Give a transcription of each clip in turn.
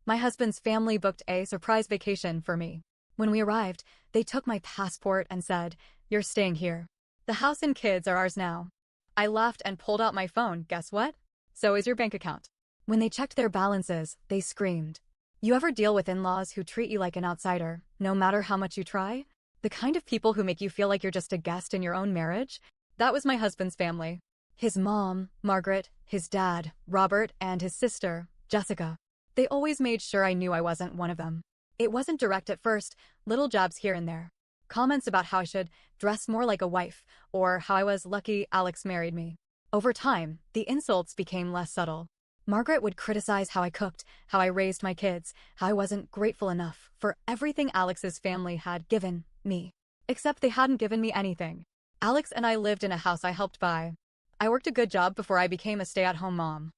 My husband's family booked a surprise vacation for me. When we arrived, they took my passport and said, "You're staying here. The house and kids are ours now." I laughed and pulled out my phone. Guess what? So is your bank account. When they checked their balances, they screamed. You ever deal with in-laws who treat you like an outsider, no matter how much you try? The kind of people who make you feel like you're just a guest in your own marriage? That was my husband's family. His mom, Margaret, his dad, Robert, and his sister, Jessica. They always made sure I knew I wasn't one of them. It wasn't direct at first, little jabs here and there. Comments about how I should dress more like a wife, or how I was lucky Alex married me. Over time, the insults became less subtle. Margaret would criticize how I cooked, how I raised my kids, how I wasn't grateful enough for everything Alex's family had given me. Except they hadn't given me anything. Alex and I lived in a house I helped buy. I worked a good job before I became a stay-at-home mom.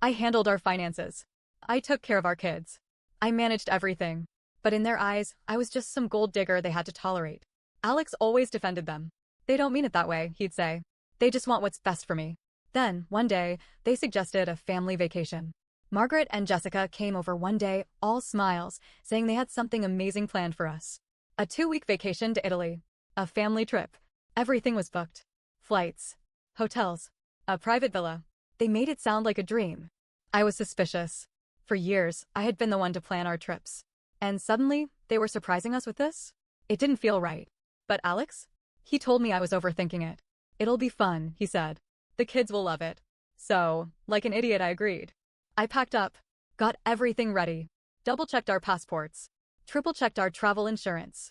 I handled our finances. I took care of our kids. I managed everything. But in their eyes, I was just some gold digger they had to tolerate. Alex always defended them. They don't mean it that way, he'd say. They just want what's best for me. Then, one day, they suggested a family vacation. Margaret and Jessica came over one day, all smiles, saying they had something amazing planned for us. A 2-week vacation to Italy. A family trip. Everything was booked. Flights. Hotels. A private villa. They made it sound like a dream. I was suspicious. For years, I had been the one to plan our trips. And suddenly, they were surprising us with this? It didn't feel right. But Alex? He told me I was overthinking it. It'll be fun, he said. The kids will love it. So, like an idiot, I agreed. I packed up, got everything ready, double-checked our passports, triple-checked our travel insurance.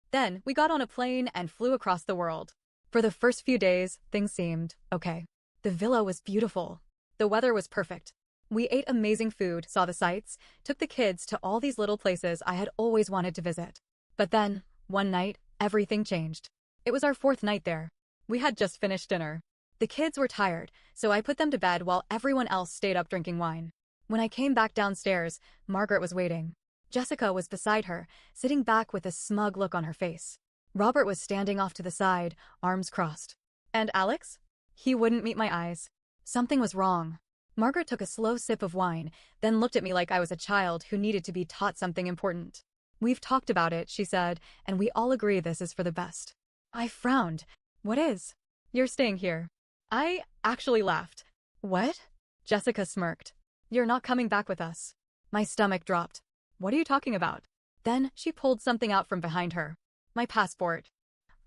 Then, we got on a plane and flew across the world. For the first few days, things seemed okay. The villa was beautiful. The weather was perfect. We ate amazing food, saw the sights, took the kids to all these little places I had always wanted to visit. But then, one night, everything changed. It was our 4th night there. We had just finished dinner. The kids were tired, so I put them to bed while everyone else stayed up drinking wine. When I came back downstairs, Margaret was waiting. Jessica was beside her, sitting back with a smug look on her face. Robert was standing off to the side, arms crossed. And Alex? He wouldn't meet my eyes. Something was wrong. Margaret took a slow sip of wine, then looked at me like I was a child who needed to be taught something important. We've talked about it, she said, and we all agree this is for the best. I frowned. What is? You're staying here. I actually laughed. What? Jessica smirked. You're not coming back with us. My stomach dropped. What are you talking about? Then she pulled something out from behind her. My passport.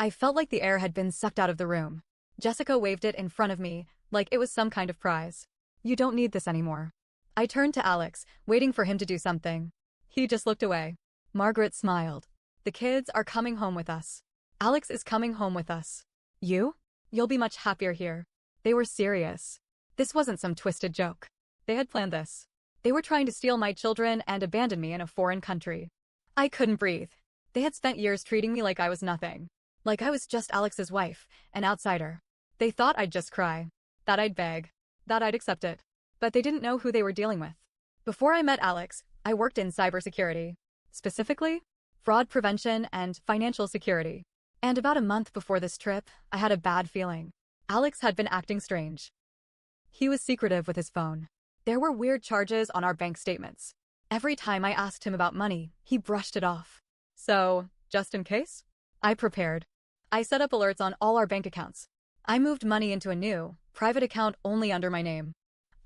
I felt like the air had been sucked out of the room. Jessica waved it in front of me, like it was some kind of prize. You don't need this anymore. I turned to Alex, waiting for him to do something. He just looked away. Margaret smiled. The kids are coming home with us. Alex is coming home with us. You? You'll be much happier here. They were serious. This wasn't some twisted joke. They had planned this. They were trying to steal my children and abandon me in a foreign country. I couldn't breathe. They had spent years treating me like I was nothing. Like I was just Alex's wife, an outsider. They thought I'd just cry. That I'd beg. That I'd accept it. But they didn't know who they were dealing with. Before I met Alex, I worked in cybersecurity. Specifically, fraud prevention and financial security. And about a month before this trip, I had a bad feeling. Alex had been acting strange. He was secretive with his phone. There were weird charges on our bank statements. Every time I asked him about money, he brushed it off. So, just in case? I prepared. I set up alerts on all our bank accounts. I moved money into a new, private account only under my name.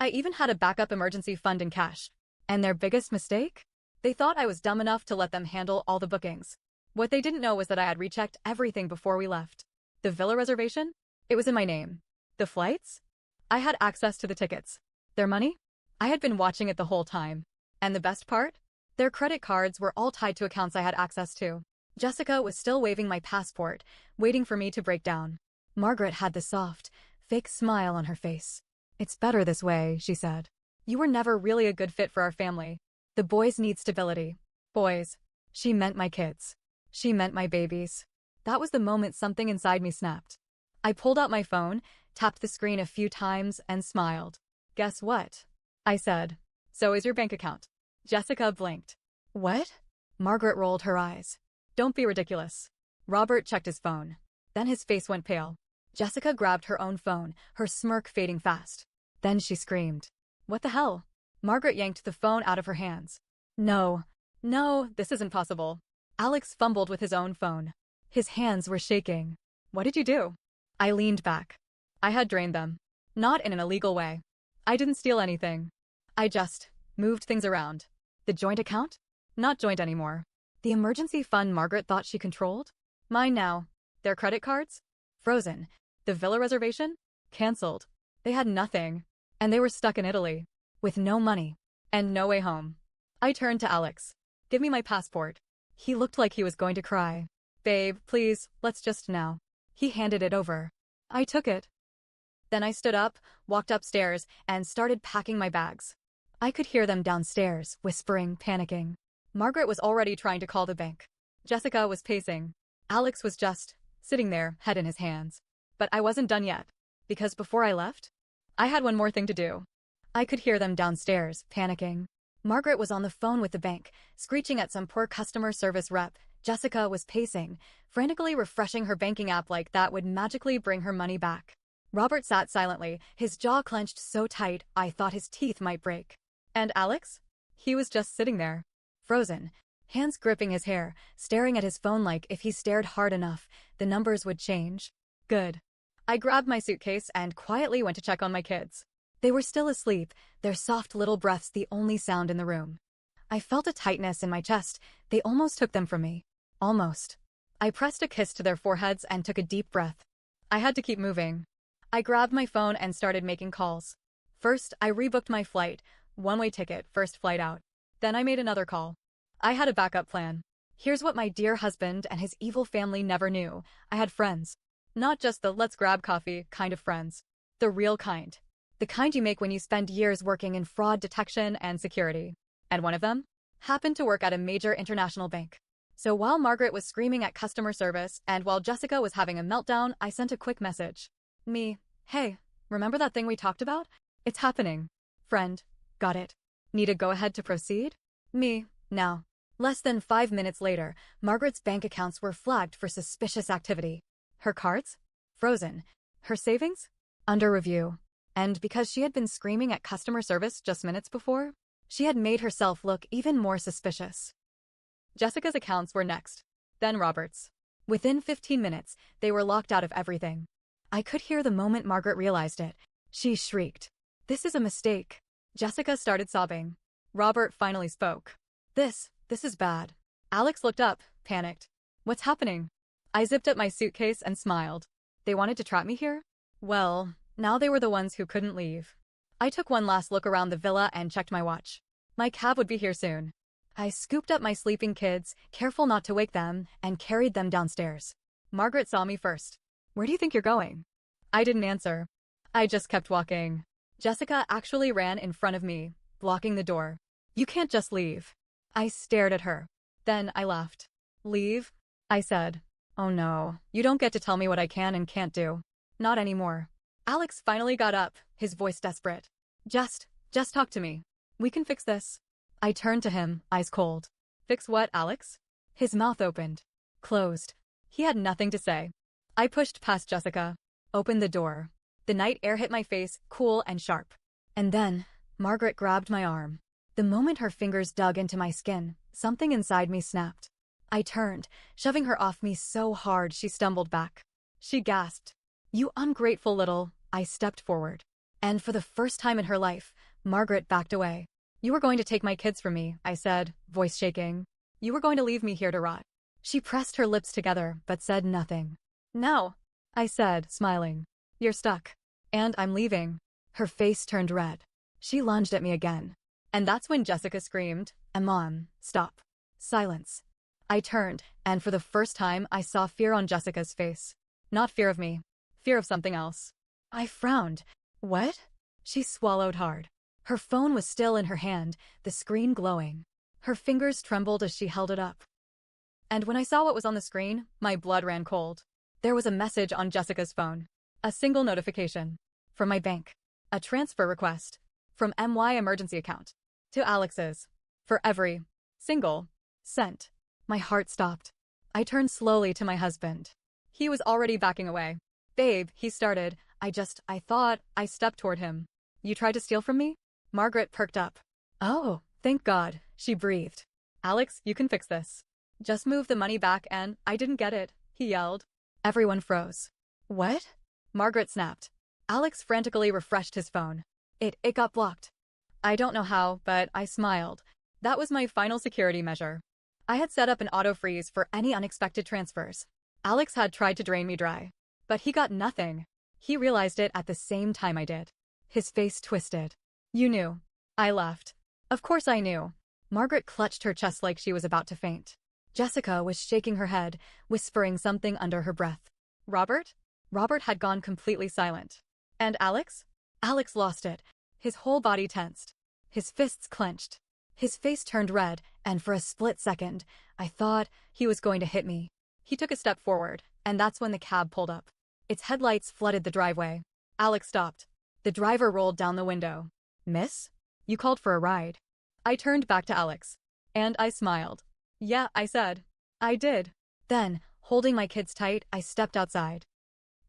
I even had a backup emergency fund in cash. And their biggest mistake? They thought I was dumb enough to let them handle all the bookings. What they didn't know was that I had rechecked everything before we left. The villa reservation? It was in my name. The flights? I had access to the tickets. Their money? I had been watching it the whole time. And the best part? Their credit cards were all tied to accounts I had access to. Jessica was still waving my passport, waiting for me to break down. Margaret had the soft, fake smile on her face. It's better this way, she said. You were never really a good fit for our family. The boys need stability. Boys. She meant my kids. She meant my babies. That was the moment something inside me snapped. I pulled out my phone, tapped the screen a few times, and smiled. Guess what? I said. So is your bank account. Jessica blinked. What? Margaret rolled her eyes. Don't be ridiculous. Robert checked his phone. Then his face went pale. Jessica grabbed her own phone, her smirk fading fast. Then she screamed. What the hell? Margaret yanked the phone out of her hands. No. No, this isn't possible. Alex fumbled with his own phone. His hands were shaking. What did you do? I leaned back. I had drained them. Not in an illegal way. I didn't steal anything. I just moved things around. The joint account? Not joint anymore. The emergency fund Margaret thought she controlled? Mine now. Their credit cards? Frozen. The villa reservation? Cancelled. They had nothing. And they were stuck in Italy. With no money. And no way home. I turned to Alex. Give me my passport. He looked like he was going to cry. Babe, please, let's just now. He handed it over. I took it. Then I stood up, walked upstairs, and started packing my bags. I could hear them downstairs, whispering, panicking. Margaret was already trying to call the bank. Jessica was pacing. Alex was just sitting there, head in his hands. But I wasn't done yet. Because before I left, I had one more thing to do. I could hear them downstairs, panicking. Margaret was on the phone with the bank, screeching at some poor customer service rep. Jessica was pacing, frantically refreshing her banking app like that would magically bring her money back. Robert sat silently, his jaw clenched so tight I thought his teeth might break. And Alex? He was just sitting there, frozen, hands gripping his hair, staring at his phone like if he stared hard enough, the numbers would change. Good. I grabbed my suitcase and quietly went to check on my kids. They were still asleep, their soft little breaths the only sound in the room. I felt a tightness in my chest. They almost took them from me. Almost. I pressed a kiss to their foreheads and took a deep breath. I had to keep moving. I grabbed my phone and started making calls. First, I rebooked my flight, one-way ticket, first flight out. Then I made another call. I had a backup plan. Here's what my dear husband and his evil family never knew. I had friends. Not just the let's grab coffee kind of friends. The real kind. The kind you make when you spend years working in fraud detection and security. And one of them happened to work at a major international bank. So while Margaret was screaming at customer service and while Jessica was having a meltdown, I sent a quick message. Me, hey, remember that thing we talked about? It's happening. Friend, got it. Need a go-ahead to proceed? Me, now. Less than 5 minutes later, Margaret's bank accounts were flagged for suspicious activity. Her cards? Frozen. Her savings? Under review. And because she had been screaming at customer service just minutes before, she had made herself look even more suspicious. Jessica's accounts were next. Then Robert's. Within 15 minutes, they were locked out of everything. I could hear the moment Margaret realized it. She shrieked. This is a mistake. Jessica started sobbing. Robert finally spoke. This is bad. Alex looked up, panicked. What's happening? I zipped up my suitcase and smiled. They wanted to trap me here? Well, now they were the ones who couldn't leave. I took one last look around the villa and checked my watch. My cab would be here soon. I scooped up my sleeping kids, careful not to wake them, and carried them downstairs. Margaret saw me first. Where do you think you're going? I didn't answer. I just kept walking. Jessica actually ran in front of me, blocking the door. You can't just leave. I stared at her. Then I laughed. Leave? I said. Oh no, you don't get to tell me what I can and can't do. Not anymore. Alex finally got up, his voice desperate. Just talk to me. We can fix this. I turned to him, eyes cold. Fix what, Alex? His mouth opened. Closed. He had nothing to say. I pushed past Jessica. Opened the door. The night air hit my face, cool and sharp. And then, Margaret grabbed my arm. The moment her fingers dug into my skin, something inside me snapped. I turned, shoving her off me so hard she stumbled back. She gasped. You ungrateful little. I stepped forward. And for the first time in her life, Margaret backed away. You were going to take my kids from me, I said, voice shaking. You were going to leave me here to rot. She pressed her lips together, but said nothing. No, I said, smiling. You're stuck. And I'm leaving. Her face turned red. She lunged at me again. And that's when Jessica screamed, Mom, stop. Silence. I turned, and for the first time I saw fear on Jessica's face. Not fear of me. Fear of something else. I frowned. What? She swallowed hard. Her phone was still in her hand, the screen glowing. Her fingers trembled as she held it up. And when I saw what was on the screen, my blood ran cold. There was a message on Jessica's phone. A single notification. From my bank. A transfer request. From MY emergency account. To Alex's. For every single cent. My heart stopped. I turned slowly to my husband. He was already backing away. Babe, he started. I thought. I stepped toward him. You tried to steal from me? Margaret perked up. Oh, Thank God, she breathed. Alex, you can fix this. Just move the money back and I didn't get it, he yelled. Everyone froze. What? Margaret snapped. Alex frantically refreshed his phone. It got blocked. I don't know how, but I smiled. That was my final security measure. I had set up an auto freeze for any unexpected transfers. Alex had tried to drain me dry, but he got nothing. He realized it at the same time I did. His face twisted. You knew. I laughed. Of course I knew. Margaret clutched her chest like she was about to faint. Jessica was shaking her head, whispering something under her breath. Robert? Robert had gone completely silent. And Alex? Alex lost it. His whole body tensed. His fists clenched. His face turned red, and for a split second, I thought he was going to hit me. He took a step forward, and that's when the cab pulled up. Its headlights flooded the driveway. Alex stopped. The driver rolled down the window. Miss? You called for a ride. I turned back to Alex. And I smiled. Yeah, I said. I did. Then, holding my kids tight, I stepped outside.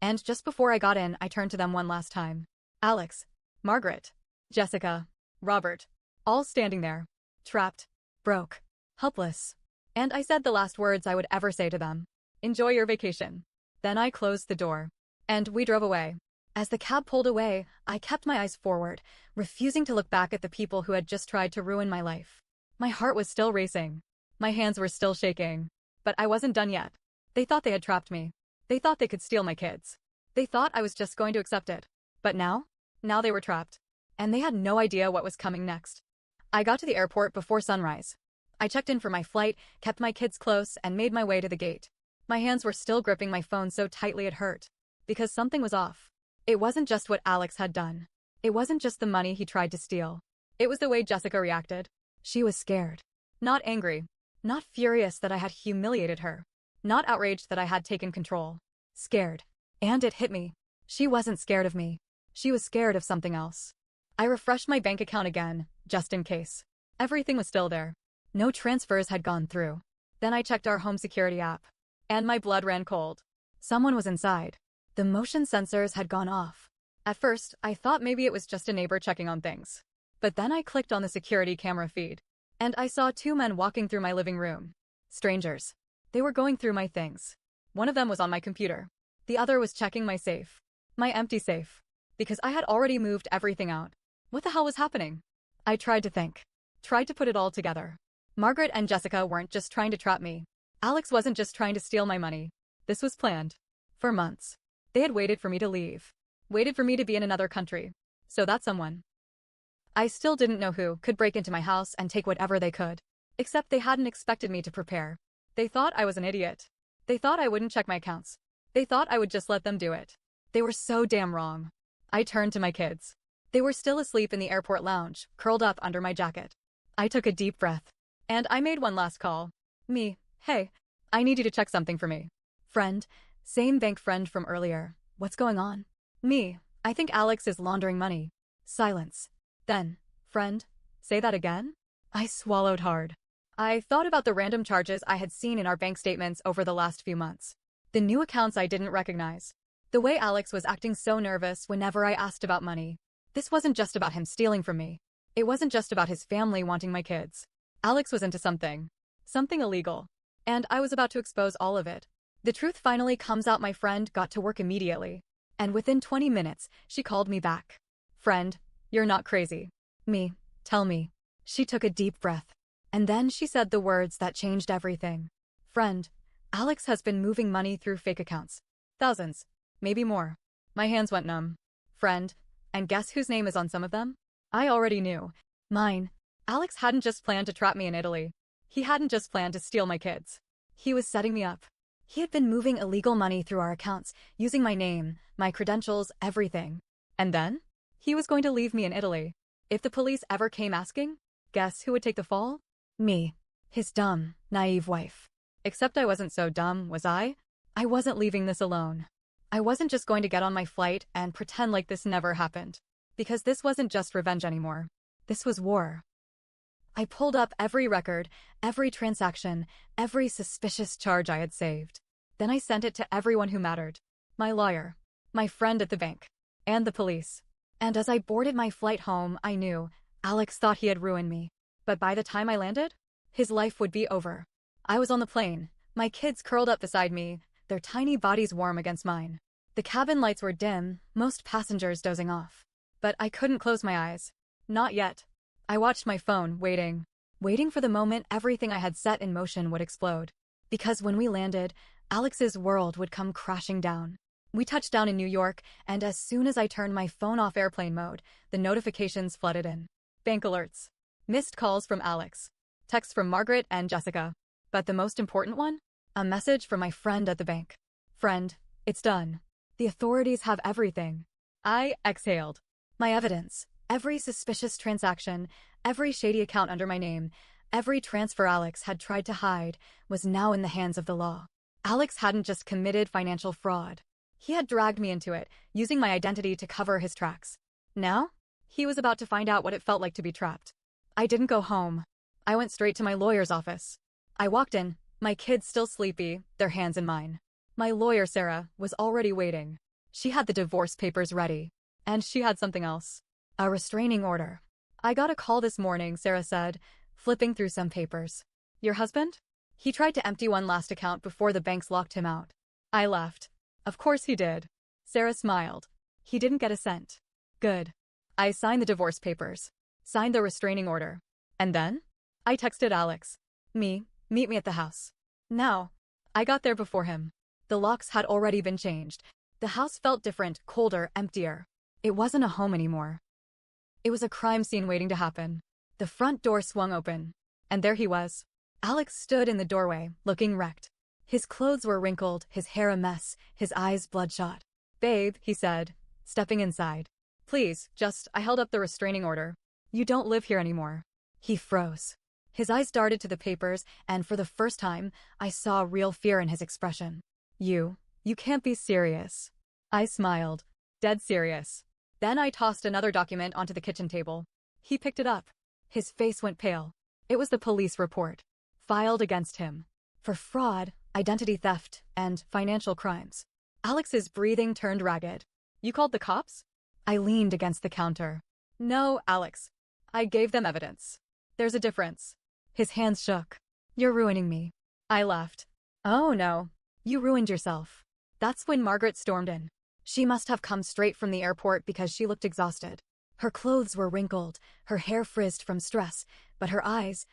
And just before I got in, I turned to them one last time. Alex, Margaret, Jessica, Robert, all standing there. Trapped, broke, helpless. And I said the last words I would ever say to them. Enjoy your vacation. Then I closed the door. And we drove away. As the cab pulled away, I kept my eyes forward, refusing to look back at the people who had just tried to ruin my life. My heart was still racing. My hands were still shaking. But I wasn't done yet. They thought they had trapped me. They thought they could steal my kids. They thought I was just going to accept it. But now they were trapped. And they had no idea what was coming next. I got to the airport before sunrise. I checked in for my flight, kept my kids close, and made my way to the gate. My hands were still gripping my phone so tightly it hurt. Because something was off. It wasn't just what Alex had done. It wasn't just the money he tried to steal. It was the way Jessica reacted. She was scared. Not angry. Not furious that I had humiliated her. Not outraged that I had taken control. Scared. And it hit me. She wasn't scared of me. She was scared of something else. I refreshed my bank account again, just in case. Everything was still there. No transfers had gone through. Then I checked our home security app. And my blood ran cold. Someone was inside. The motion sensors had gone off. At first, I thought maybe it was just a neighbor checking on things. But then I clicked on the security camera feed. And I saw two men walking through my living room. Strangers. They were going through my things. One of them was on my computer. The other was checking my safe. My empty safe. Because I had already moved everything out. What the hell was happening? I tried to think. Tried to put it all together. Margaret and Jessica weren't just trying to trap me. Alex wasn't just trying to steal my money. This was planned. For months. They had waited for me to leave. Waited for me to be in another country. So that someone. I still didn't know who could break into my house and take whatever they could. Except they hadn't expected me to prepare. They thought I was an idiot. They thought I wouldn't check my accounts. They thought I would just let them do it. They were so damn wrong. I turned to my kids. They were still asleep in the airport lounge, curled up under my jacket. I took a deep breath. And I made one last call. Me, hey, I need you to check something for me. Friend, same bank friend from earlier. What's going on? Me, I think Alex is laundering money. Silence. Then, friend, say that again? I swallowed hard. I thought about the random charges I had seen in our bank statements over the last few months. The new accounts I didn't recognize. The way Alex was acting so nervous whenever I asked about money. This wasn't just about him stealing from me. It wasn't just about his family wanting my kids. Alex was into something. Something illegal. And I was about to expose all of it. The truth finally comes out. My friend got to work immediately. And within 20 minutes, she called me back. Friend, you're not crazy. Me, tell me. She took a deep breath. And then she said the words that changed everything. Friend, Alex has been moving money through fake accounts. Thousands. Maybe more. My hands went numb. Friend, and guess whose name is on some of them? I already knew. Mine. Alex hadn't just planned to trap me in Italy. He hadn't just planned to steal my kids. He was setting me up. He had been moving illegal money through our accounts, using my name, my credentials, everything. And then? He was going to leave me in Italy. If the police ever came asking, guess who would take the fall? Me. His dumb, naive wife. Except I wasn't so dumb, was I? I wasn't leaving this alone. I wasn't just going to get on my flight and pretend like this never happened. Because this wasn't just revenge anymore. This was war. I pulled up every record, every transaction, every suspicious charge I had saved. Then I sent it to everyone who mattered. My lawyer, my friend at the bank, and the police. And as I boarded my flight home, I knew Alex thought he had ruined me. But by the time I landed, his life would be over. I was on the plane, my kids curled up beside me, their tiny bodies warm against mine. The cabin lights were dim, most passengers dozing off. But I couldn't close my eyes. Not yet. I watched my phone, waiting for the moment everything I had set in motion would explode. Because when we landed, Alex's world would come crashing down. We touched down in New York, and as soon as I turned my phone off airplane mode, the notifications flooded in. Bank alerts. Missed calls from Alex. Texts from Margaret and Jessica. But the most important one? A message from my friend at the bank. Friend, it's done. The authorities have everything. I exhaled. My evidence. Every suspicious transaction, every shady account under my name, every transfer Alex had tried to hide was now in the hands of the law. Alex hadn't just committed financial fraud. He had dragged me into it, using my identity to cover his tracks. Now, he was about to find out what it felt like to be trapped. I didn't go home. I went straight to my lawyer's office. I walked in, my kids still sleepy, their hands in mine. My lawyer, Sarah, was already waiting. She had the divorce papers ready. And she had something else. A restraining order. I got a call this morning, Sarah said, flipping through some papers. Your husband? He tried to empty one last account before the banks locked him out. I laughed. Of course he did. Sarah smiled. He didn't get a cent. Good. I signed the divorce papers. Signed the restraining order. And then? I texted Alex. Meet me at the house. Now. I got there before him. The locks had already been changed. The house felt different, colder, emptier. It wasn't a home anymore. It was a crime scene waiting to happen. The front door swung open. And there he was. Alex stood in the doorway, looking wrecked. His clothes were wrinkled, his hair a mess, his eyes bloodshot. Babe, he said, stepping inside. Please, I held up the restraining order. You don't live here anymore. He froze. His eyes darted to the papers, and for the first time, I saw real fear in his expression. You can't be serious. I smiled. Dead serious. Then I tossed another document onto the kitchen table. He picked it up. His face went pale. It was the police report. Filed against him. For fraud, identity theft, and financial crimes. Alex's breathing turned ragged. You called the cops? I leaned against the counter. No, Alex. I gave them evidence. There's a difference. His hands shook. You're ruining me. I laughed. Oh no. You ruined yourself. That's when Margaret stormed in. She must have come straight from the airport because she looked exhausted. Her clothes were wrinkled, her hair frizzed from stress, but her eyes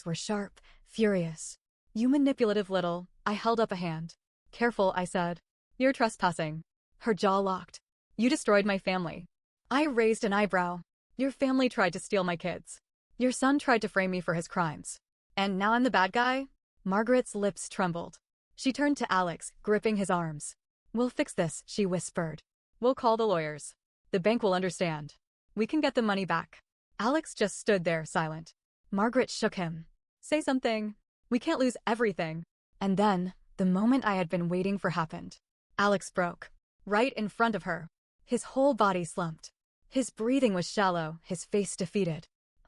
were sharp, furious. You manipulative little, I held up a hand. Careful, I said. You're trespassing. Her jaw locked. You destroyed my family. I raised an eyebrow. Your family tried to steal my kids. Your son tried to frame me for his crimes. And now I'm the bad guy? Margaret's lips trembled. She turned to Alex, gripping his arms. We'll fix this, she whispered. We'll call the lawyers. The bank will understand. We can get the money back. Alex just stood there, silent. Margaret shook him. Say something. We can't lose everything. And then, the moment I had been waiting for happened. Alex broke. Right in front of her. His whole body slumped. His breathing was shallow, his face defeated.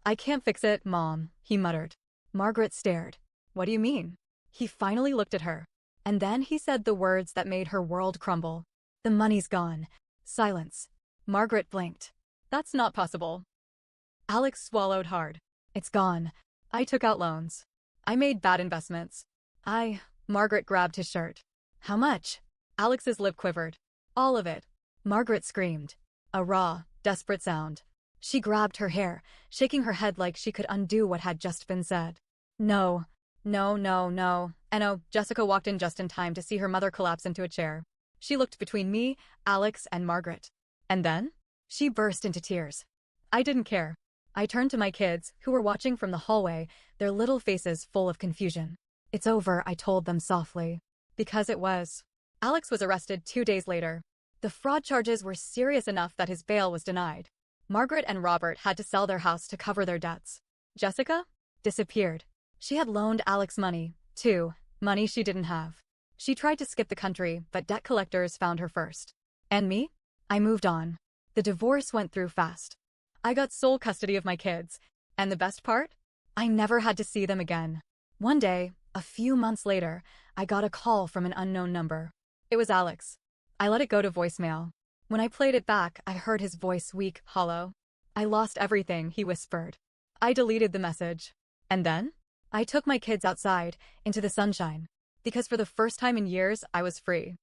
I can't fix it, Mom, he muttered. Margaret stared. What do you mean? He finally looked at her. And then he said the words that made her world crumble. The money's gone. Silence. Margaret blinked. That's not possible. Alex swallowed hard. It's gone. I took out loans. I made bad investments. Margaret grabbed his shirt. How much? Alex's lip quivered. All of it. Margaret screamed. A raw, desperate sound. She grabbed her hair, shaking her head like she could undo what had just been said. No. And Jessica walked in just in time to see her mother collapse into a chair. She looked between me, Alex, and Margaret. And then? She burst into tears. I didn't care. I turned to my kids, who were watching from the hallway, their little faces full of confusion. It's over, I told them softly. Because it was. Alex was arrested 2 days later. The fraud charges were serious enough that his bail was denied. Margaret and Robert had to sell their house to cover their debts. Jessica? Disappeared. She had loaned Alex money, too, money she didn't have. She tried to skip the country, but debt collectors found her first. And me? I moved on. The divorce went through fast. I got sole custody of my kids. And the best part? I never had to see them again. One day, a few months later, I got a call from an unknown number. It was Alex. I let it go to voicemail. When I played it back, I heard his voice weak, hollow. I lost everything, he whispered. I deleted the message. And then? I took my kids outside, into the sunshine. Because for the first time in years, I was free.